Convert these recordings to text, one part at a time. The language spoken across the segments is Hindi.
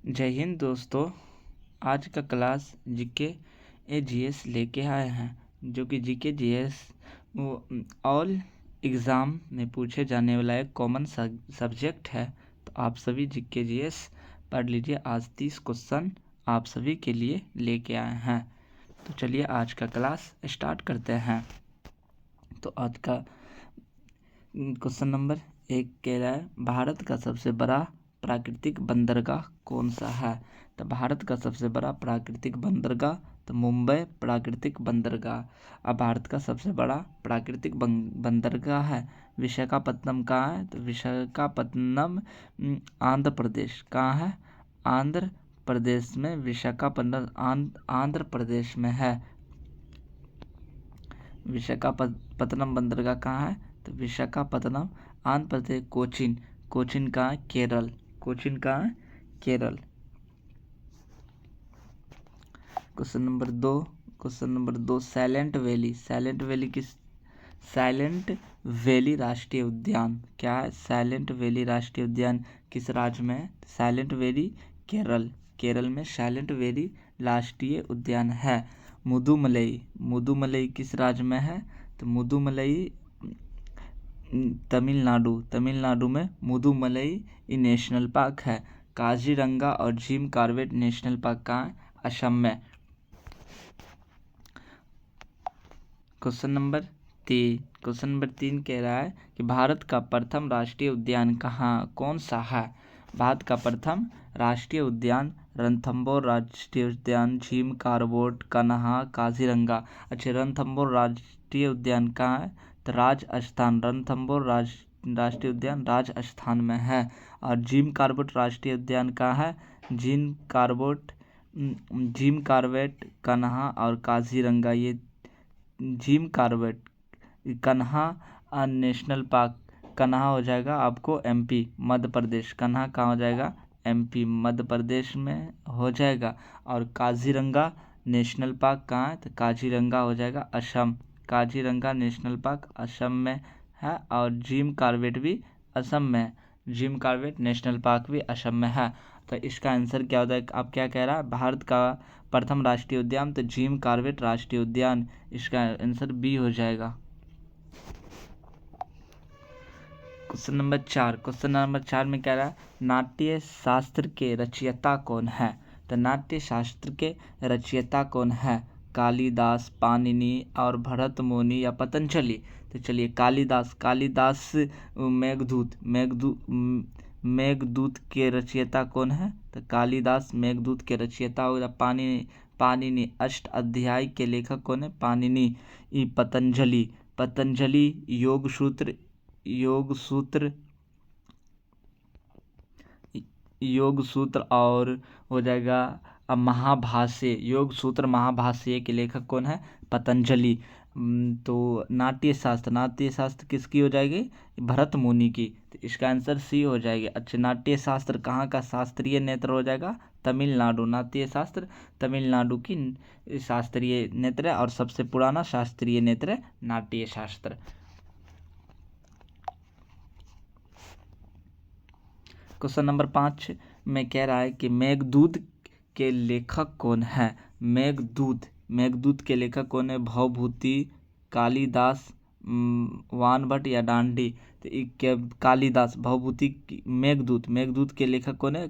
जय हिंद दोस्तों। आज का क्लास जीके जीएस लेके आए हैं, जो कि जीके जीएस वो ऑल एग्ज़ाम में पूछे जाने वाला एक कॉमन सब्जेक्ट है। तो आप सभी जीके जीएस पढ़ लीजिए। आज 30 क्वेश्चन आप सभी के लिए लेके आए हैं। तो चलिए आज का क्लास स्टार्ट करते हैं। तो आज का क्वेश्चन नंबर 1 कह रहा है, भारत का सबसे बड़ा प्राकृतिक बंदरगाह कौन सा है? तो भारत का सबसे बड़ा प्राकृतिक बंदरगाह तो मुंबई प्राकृतिक बंदरगाह। अब भारत का सबसे बड़ा प्राकृतिक बंदरगाह है विशाखापत्तनम। कहाँ है? तो विशाखापत्तनम आंध्र प्रदेश। कहाँ है? आंध्र प्रदेश में विशाखापत्तनम आंध्र प्रदेश में है। विशाखापत्तनम बंदरगाह कहाँ है? तो विशाखापत्तनम आंध्र प्रदेश। कोचीन कहाँ है? केरल। कोचीन कहाँ है? केरल। क्वेश्चन नंबर दो साइलेंट वैली राष्ट्रीय उद्यान क्या है? साइलेंट वैली राष्ट्रीय उद्यान किस राज्य में है? साइलेंट वैली केरल में साइलेंट वैली राष्ट्रीय उद्यान है। मुदुमलई किस राज्य में है? तो मुदुमलई तमिलनाडु में मुदुमलई नेशनल पार्क है। काजीरंगा और जिम कॉर्बेट नेशनल पार्क कहाँ है? असम में। क्वेश्चन नंबर 3 कह रहा है कि भारत का प्रथम राष्ट्रीय उद्यान कौन सा है? भारत का प्रथम राष्ट्रीय उद्यान रणथंभौर राष्ट्रीय उद्यान, जिम कॉर्बेट, कन्हा, काजीरंगा। अच्छा, रणथंभौर राष्ट्रीय उद्यान कहाँ है? तो राजस्थान। रणथंभौर राष्ट्रीय उद्यान राजस्थान में है। और जिम कॉर्बेट राष्ट्रीय उद्यान कहाँ है? जिम कॉर्बेट, कन्हा और काजीरंगा। ये जिम कॉर्बेट कन्हा नेशनल पार्क, कन्हा हो जाएगा आपको एमपी मध्य प्रदेश। कन्हा कहाँ हो जाएगा? एमपी मध्य प्रदेश में हो जाएगा। और काजीरंगा नेशनल पार्क कहाँ है? तो काजीरंगा हो जाएगा असम। काजीरंगा नेशनल पार्क असम में है। और जिम कॉर्बेट भी असम में है। जिम कॉर्बेट नेशनल पार्क भी असम में है। तो इसका आंसर क्या होता है? आप क्या कह रहा है? भारत का प्रथम राष्ट्रीय उद्यान तो जिम कॉर्बेट राष्ट्रीय उद्यान। इसका आंसर बी हो जाएगा। क्वेश्चन नंबर 4 में कह रहा है, नाट्य शास्त्र के रचयिता कौन है? तो नाट्य शास्त्र के रचयिता कौन है? कालिदास, पाणिनि और भरत मुनि या पतंजलि? तो चलिए कालिदास मेघदूत के रचयिता कौन है? तो कालिदास मेघदूत के रचयिता हो। पाणिनि अष्ट अध्याय के लेखक कौन है? पाणिनि। पतंजलि योग सूत्र और हो जाएगा महाभाष्य। योग सूत्र महाभाष्य के लेखक कौन है? पतंजलि। तो नाट्य शास्त्र किसकी हो जाएगी? भरत मुनि की। तो इसका आंसर सी हो जाएगा। अच्छा, नाट्य शास्त्र कहाँ का शास्त्रीय नेत्र हो जाएगा? तमिलनाडु। नाट्य शास्त्र तमिलनाडु की शास्त्रीय नेत्र और सबसे पुराना शास्त्रीय नेत्र नाट्य शास्त्र। क्वेश्चन नंबर 5 में कह रहा है कि मेघदूत के लेखक कौन है? मेघदूत के लेखक कौन है? भवभूति, कालिदास, वानभट्ट या डांडी? तो कालिदास। भवभूति मेघदूत के लेखक कौन है?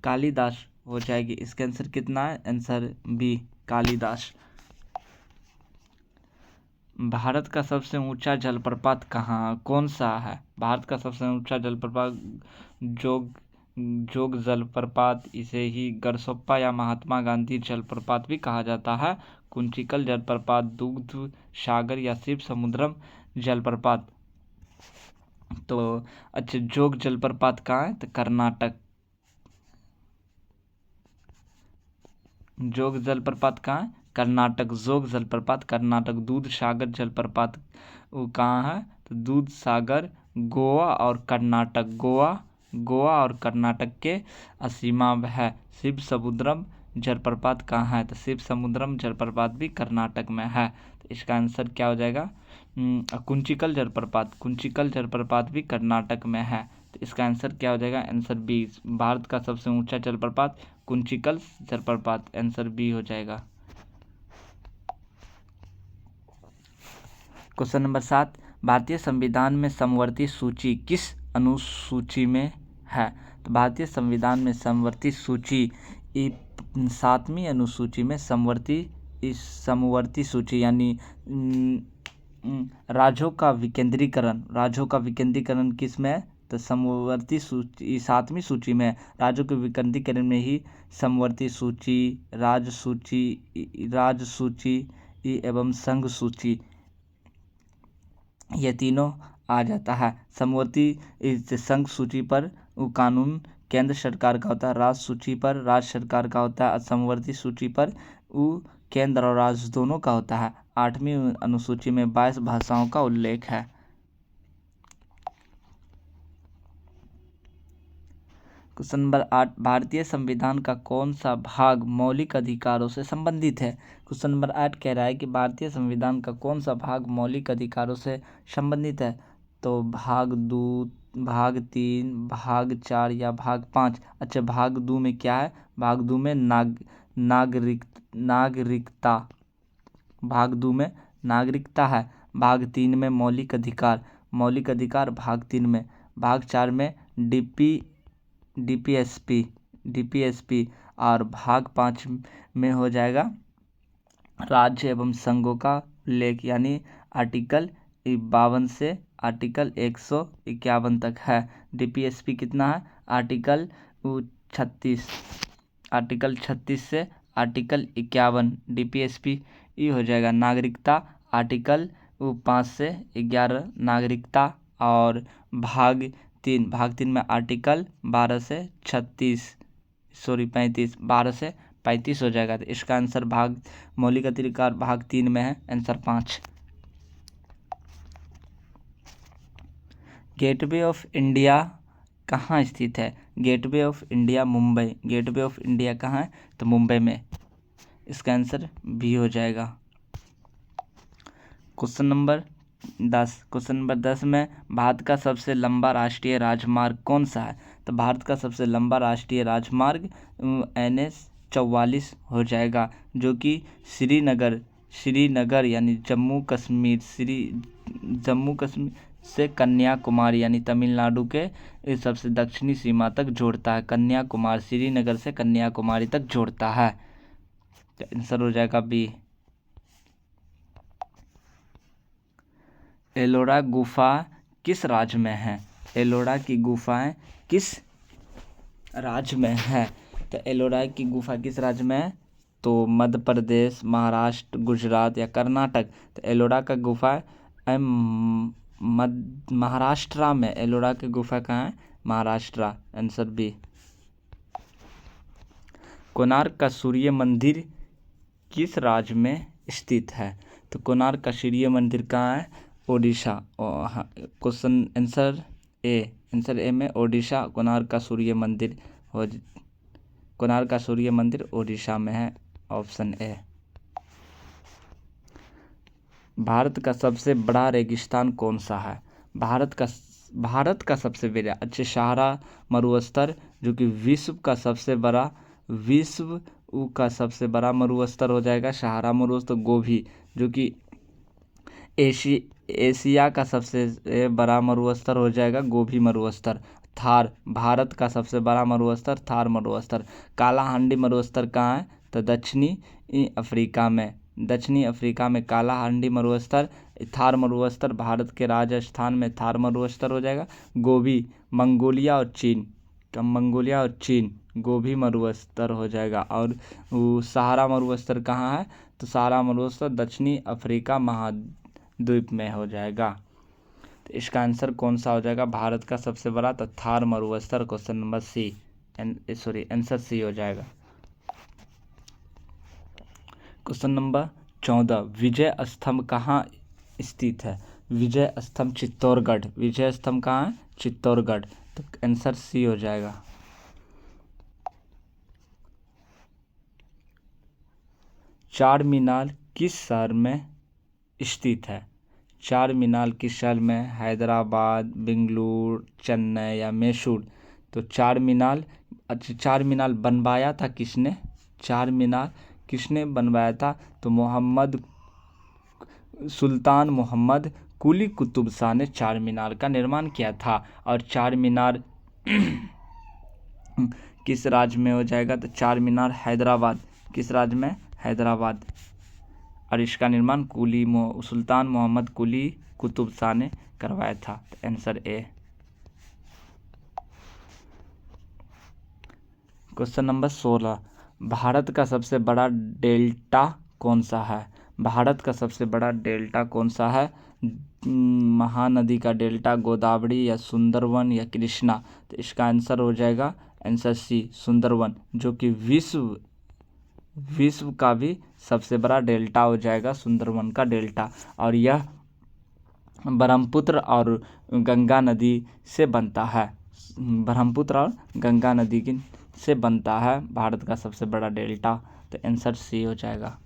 कालिदास हो जाएगी। इसका आंसर कितना है? Answer B Kalidas. भारत का सबसे ऊंचा जलप्रपात कौन सा है? भारत का सबसे ऊंचा जलप्रपात जोग जलप्रपात, इसे ही गरसोप्पा या महात्मा गांधी जलप्रपात भी कहा जाता है। कुंचिकल जलप्रपात, दूध सागर या शिव समुद्रम जलप्रपात? तो अच्छा, जोग जलप्रपात कहाँ है? तो कर्नाटक। जोग जलप्रपात कहाँ है? कर्नाटक। जोग जलप्रपात कर्नाटक। दूध सागर जलप्रपात वो कहाँ है? तो दूध सागर गोवा और कर्नाटक। गोवा और कर्नाटक के सीमा में है। शिव समुद्रम जलप्रपात कहाँ है? तो शिव समुद्रम जलप्रपात भी कर्नाटक में है। तो इसका आंसर क्या हो जाएगा? कुंचिकल जलप्रपात भी कर्नाटक में है। तो इसका आंसर क्या हो जाएगा? Answer B. भारत का सबसे ऊंचा जलप्रपात कुंचिकल जलप्रपात, आंसर बी हो जाएगा। क्वेश्चन नंबर 7, भारतीय संविधान में समवर्ती सूची किस अनुसूची में है? तो भारतीय संविधान में समवर्ती सूची 7वीं अनुसूची में समवर्ती सूची यानी राज्यों का विकेंद्रीकरण किस में है? तो समवर्ती सूची 7वीं सूची में। राज्यों के विकेंद्रीकरण में ही समवर्ती सूची, राज्य सूची एवं संघ सूची, ये तीनों आ जाता है। समवर्ती संघ सूची पर वो कानून केंद्र सरकार का होता है, राज्य सूची पर राज्य सरकार का होता है, समवर्ती सूची पर वो केंद्र और राज्य दोनों का होता है। 8वीं अनुसूची में 22 भाषाओं का उल्लेख है। क्वेश्चन नंबर 8, भारतीय संविधान का कौन सा भाग मौलिक अधिकारों से संबंधित है? क्वेश्चन नंबर 8 कह रहा है कि भारतीय संविधान का कौन सा भाग मौलिक अधिकारों से संबंधित है? तो भाग 2, भाग 3, भाग 4 या भाग 5? अच्छा, भाग 2 में क्या है? भाग 2 में नागरिकता, भाग 2 में नागरिकता है। भाग 3 में मौलिक अधिकार भाग 3 में। भाग 4 में डीपीएसपी और भाग 5 में हो जाएगा राज्य एवं संघों का उल्लेख, यानी आर्टिकल 52 से आर्टिकल 151 तक है। डीपीएसपी कितना है? आर्टिकल 36 से आर्टिकल 51 डीपीएसपी ये हो जाएगा। नागरिकता आर्टिकल 5 से 11 नागरिकता, और भाग 3 में आर्टिकल 12 से 35 हो जाएगा। तो इसका आंसर मौलिक अधिकार भाग 3 में है, आंसर 5। गेटवे ऑफ इंडिया कहाँ स्थित है? Gateway of India Mumbai. Gateway of India कहाँ है? तो मुंबई में। इसका आंसर बी हो जाएगा। क्वेश्चन नंबर 10 में भारत का सबसे लंबा राष्ट्रीय राजमार्ग कौन सा है? तो भारत का सबसे लंबा राष्ट्रीय राजमार्ग NH 44 हो जाएगा, जो कि श्रीनगर यानी जम्मू कश्मीर से कन्याकुमारी यानी तमिलनाडु के सबसे दक्षिणी सीमा तक जोड़ता है। श्रीनगर से कन्याकुमारी तक जोड़ता है। तो आंसर हो जाएगा बी। एलोरा गुफा किस राज्य में है? एलोरा की गुफाएं किस राज्य में है? तो एलोरा की गुफा किस राज्य में है? तो मध्य प्रदेश, महाराष्ट्र, गुजरात या कर्नाटक? तो एलोरा का गुफा महाराष्ट्र में। एलोरा की गुफा कहाँ है? Maharashtra, answer B. कोणार्क का सूर्य मंदिर किस राज्य में स्थित है? तो कोणार्क का सूर्य मंदिर कहाँ है? ओडिशा। क्वेश्चन आंसर ए में ओडिशा कोणार्क का सूर्य मंदिर ओडिशा में है, ऑप्शन ए। भारत का सबसे बड़ा रेगिस्तान कौन सा है? भारत का सबसे बड़ा, अच्छे सहारा मरुस्थल, जो कि विश्व का सबसे बड़ा मरुस्थल हो जाएगा सहारा मरुस्थल। गोभी, जो कि एशिया का सबसे बड़ा मरुस्थल हो जाएगा गोभी मरुस्थल। थार, भारत का सबसे बड़ा मरुस्थल थार मरुस्थल। कालाहांडी मरुस्थल कहाँ है? तो दक्षिणी अफ्रीका में कालाहांडी मरुस्थल। थार मरुस्थल भारत के राजस्थान में थार मरुस्थल हो जाएगा। गोभी मंगोलिया और चीन गोभी मरुस्थल हो जाएगा। और सहारा मरुस्थल कहाँ है? तो सहारा मरुस्थल दक्षिणी अफ्रीका महाद्वीप में हो जाएगा। तो इसका आंसर कौन सा हो जाएगा? भारत का सबसे बड़ा तो थार मरुस्थल। क्वेश्चन नंबर आंसर सी हो जाएगा। क्वेश्चन नंबर 14, विजय स्तंभ कहाँ स्थित है? विजय स्तंभ चित्तौड़गढ़। विजय स्तंभ कहाँ है? चित्तौड़गढ़। तो आंसर सी हो जाएगा। चार मीनार किस शहर में स्थित है? चार मीनार किस शहर में? हैदराबाद, बेंगलुरु, चेन्नई या मैसूर? तो चार मीनार, अच्छा चार मीनार बनवाया था किसने? चार मीनार किसने बनवाया था? तो सुल्तान मोहम्मद कुली कुतुब शाह ने चार मीनार का निर्माण किया था। और चार मीनार किस राज्य में हो जाएगा? तो चार मीनार हैदराबाद, किस राज्य में? हैदराबाद। और इसका निर्माण सुल्तान मोहम्मद कुली कुतुब शाह ने करवाया था। तो answer A. Question number 16, Bharat का सबसे बड़ा डेल्टा कौन सा है? भारत का सबसे बड़ा डेल्टा कौन सा है? महानदी का डेल्टा, गोदावरी या सुंदरवन या कृष्णा? तो इसका आंसर हो जाएगा आंसर सी, सुंदरवन, जो कि विश्व का भी सबसे बड़ा डेल्टा हो जाएगा सुंदरवन का डेल्टा। और यह ब्रह्मपुत्र और गंगा नदी से बनता है। ब्रह्मपुत्र और गंगा नदी से बनता है भारत का सबसे बड़ा डेल्टा। तो आंसर सी हो जाएगा।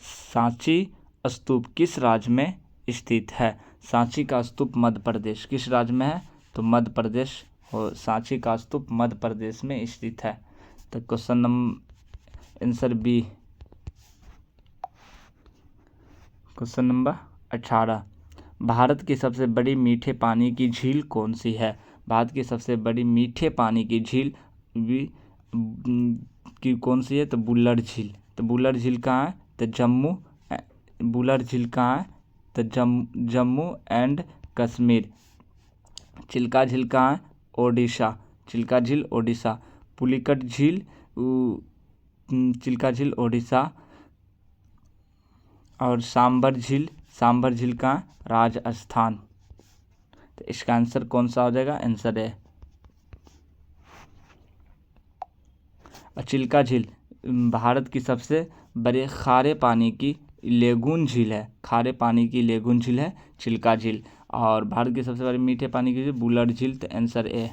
सांची स्तूप किस राज्य में स्थित है? सांची का स्तूप मध्य प्रदेश, किस राज्य में है? तो मध्य प्रदेश हो, सांची का स्तूप मध्य प्रदेश में स्थित है। तो question number answer B. Question number 18, भारत की सबसे बड़ी मीठे पानी की झील कौन सी है? भारत की सबसे बड़ी मीठे पानी की झील की कौन सी है? तो बुल्लर झील। तो बुल्लर झील कहाँ है? तो जम्मू। बुल्लर झील कहाँ है? तो जम्मू एंड कश्मीर। चिल्का झील कहाँ है? ओडिशा। चिल्का झील ओडिशा। पुलिकट झील चिल्का झील ओडिशा। और सांबर झील कहाँ है? राजस्थान। तो इसका आंसर कौन सा हो जाएगा? आंसर है चिल्का झील भारत की सबसे बड़े खारे पानी की लेगून झील है। खारे पानी की लेगून झील है चिल्का झील। और भारत की सबसे बड़ी मीठे पानी की झील बुल्लर झील। तो आंसर ए।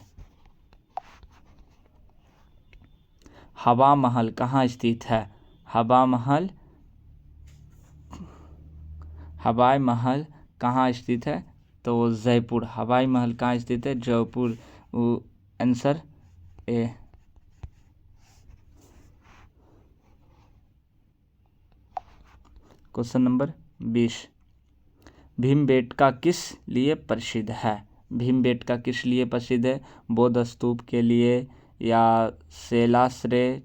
हवा महल कहाँ स्थित है? हवाई महल कहाँ स्थित है? तो जयपुर। हवाई महल कहाँ स्थित है? Jaipur. Answer A. Question number 20, Bhimbetka किस लिए प्रसिद्ध है? भीमबेटका किस लिए प्रसिद्ध है? बौद्ध स्तूप के लिए या शैलाश्रय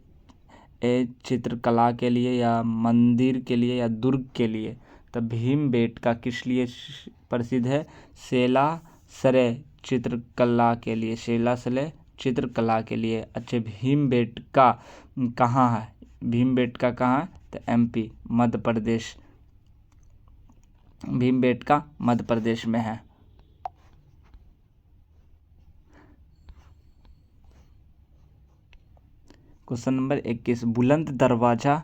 चित्रकला के लिए या मंदिर के लिए या दुर्ग के लिए? तो भीमबेटका किस लिए प्रसिद्ध है? शैलाश्रय चित्रकला के लिए। शैलाश्रय चित्रकला के लिए। अच्छा, भीमबेटका कहाँ है? भीमबेटका कहाँ है? तो एमपी, मध्य प्रदेश। भीमबेटका मध्य प्रदेश में है। क्वेश्चन नंबर 21, बुलंद दरवाजा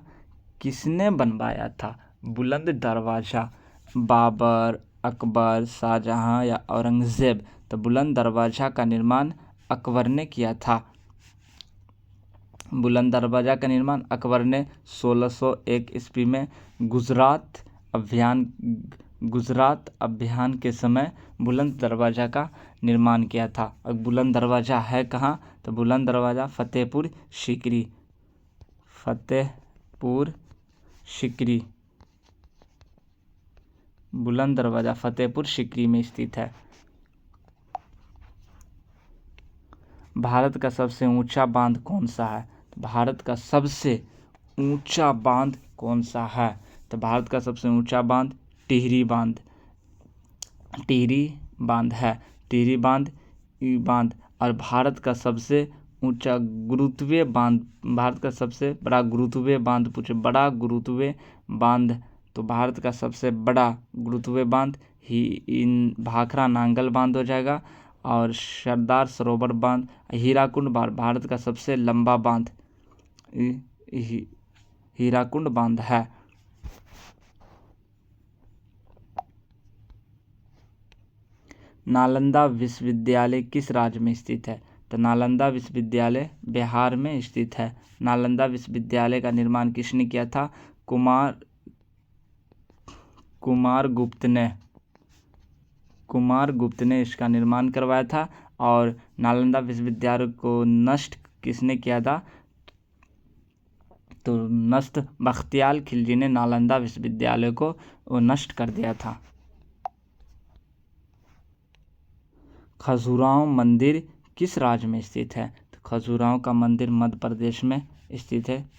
किसने बनवाया था? बुलंद दरवाजा बाबर, अकबर, शाहजहां या औरंगजेब? तो बुलंद दरवाजा का निर्माण अकबर ने किया था। बुलंद दरवाजा का निर्माण अकबर ने 1601 ईस्वी में गुजरात अभियान के समय बुलंद दरवाजा का निर्माण किया था। और बुलंद दरवाजा है कहाँ? तो बुलंद दरवाजा फतेहपुर सीकरी। बुलंद दरवाजा फतेहपुर सीकरी में स्थित है। भारत का सबसे ऊंचा बांध कौन सा है? भारत का सबसे ऊंचा बांध कौन सा है? तो भारत का सबसे ऊंचा बांध टिहरी बांध है। टिहरी बांध। और भारत का सबसे ऊंचा गुरुत्वीय बांध, भारत का सबसे बड़ा गुरुत्वीय बांध पूछे, बड़ा गुरुत्वीय बांध। तो भारत का सबसे बड़ा गुरुत्वीय बांध भाखड़ा नांगल बांध हो जाएगा। और सरदार सरोवर बांध, हीराकुंड बांध भारत का सबसे लंबा बांध हीराकुंड बांध है। नालंदा विश्वविद्यालय किस राज्य में स्थित है? तो नालंदा विश्वविद्यालय बिहार में स्थित है। नालंदा विश्वविद्यालय का निर्माण किसने किया था? कुमार गुप्त ने इसका निर्माण करवाया था। और नालंदा विश्वविद्यालय को नष्ट किसने किया था? तो नष्ट बख्तियार खिलजी ने नालंदा विश्वविद्यालय को नष्ट कर दिया था। खजुराहो मंदिर किस राज्य में स्थित है? तो खजुराहो का मंदिर मध्य प्रदेश में स्थित है।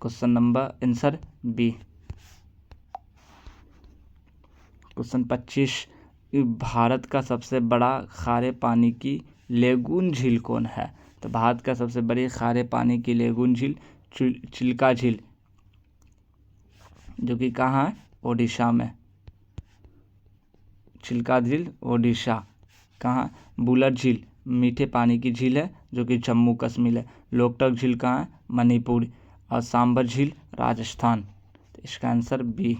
Question number answer B. Question 25, भारत का सबसे बड़ा खारे पानी की लेगून झील कौन है? तो भारत का सबसे बड़ी खारे पानी की लेगून झील चिल्का झील, जो कि कहाँ है? ओडिशा में। चिल्का झील ओडिशा। कहाँ? बुलर झील मीठे पानी की झील है, जो कि जम्मू कश्मीर है। लोकटक झील कहाँ है? मणिपुर। और सांबर झील राजस्थान। तो इसका answer B.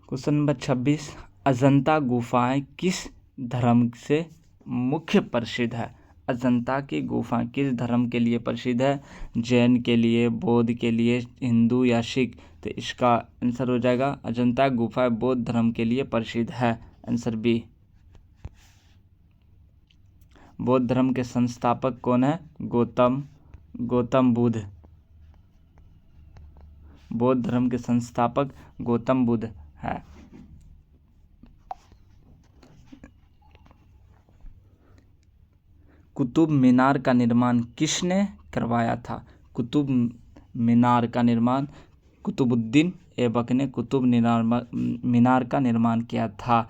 Question number 26, Ajanta गुफाएं किस धर्म से मुख्य प्रसिद्ध है? अजंता की गुफा किस धर्म के लिए प्रसिद्ध है? जैन के लिए, बौद्ध के लिए, हिंदू या सिख? तो इसका आंसर हो जाएगा अजंता गुफा बौद्ध धर्म के लिए प्रसिद्ध है। Answer B. बौद्ध धर्म के संस्थापक कौन है? गौतम बुद्ध। बौद्ध धर्म के संस्थापक गौतम बुद्ध है। कुतुब मीनार का निर्माण किसने करवाया था? कुतुब मीनार का निर्माण कुतुबुद्दीन ऐबक ने कुतुब मीनार का निर्माण किया था।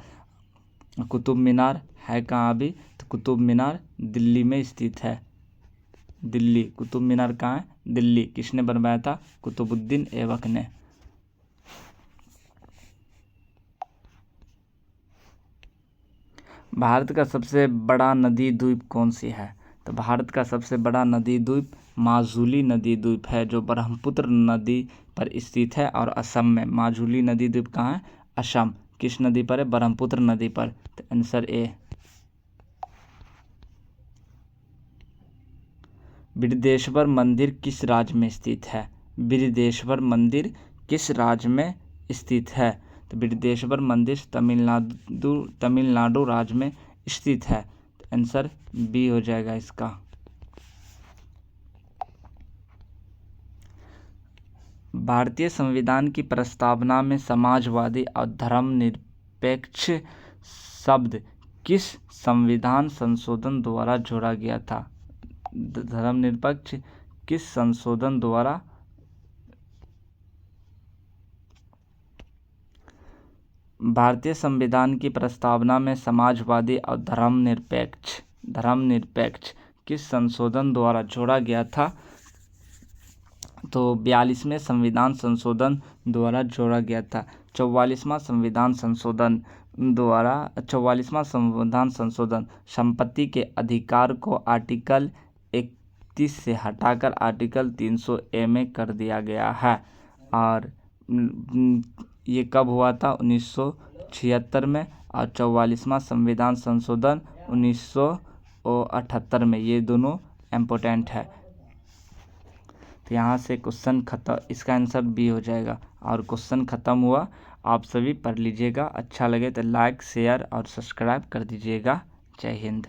कुतुब मीनार है कहाँ अभी? तो कुतुब मीनार दिल्ली में स्थित है। दिल्ली। कुतुब मीनार कहाँ है? दिल्ली। किसने बनवाया था? कुतुबुद्दीन ऐबक ने। भारत का सबसे बड़ा नदी द्वीप कौन सी है? तो भारत का सबसे बड़ा नदी द्वीप माजुली नदी द्वीप है, जो ब्रह्मपुत्र नदी पर स्थित है और असम में। माजुली नदी द्वीप कहाँ है? असम। किस नदी पर है? ब्रह्मपुत्र नदी पर। तो आंसर ए। बृहदेश्वर मंदिर किस राज्य में स्थित है? बृहदेश्वर मंदिर किस राज्य में स्थित है? तो बृहदेश्वर मंदिर तमिलनाडु राज्य में स्थित है। तो आंसर बी हो जाएगा इसका। भारतीय संविधान की प्रस्तावना में समाजवादी और धर्मनिरपेक्ष शब्द किस संविधान संशोधन द्वारा जोड़ा गया था? धर्मनिरपेक्ष किस संशोधन द्वारा? भारतीय संविधान की प्रस्तावना में समाजवादी और धर्मनिरपेक्ष किस संशोधन द्वारा जोड़ा गया था? तो 42वें संविधान संशोधन द्वारा जोड़ा गया था। 44वां संविधान संशोधन संपत्ति के अधिकार को आर्टिकल 31 से हटाकर आर्टिकल 300A में कर दिया गया है। और ये कब हुआ था? 1976 में। और 44वां संविधान संशोधन 1978 में। ये दोनों इम्पोर्टेंट है। तो यहाँ से क्वेश्चन खत्म। इसका आंसर बी हो जाएगा। और क्वेश्चन ख़त्म हुआ। आप सभी पढ़ लीजिएगा। अच्छा लगे तो लाइक, शेयर और सब्सक्राइब कर दीजिएगा। जय हिंद।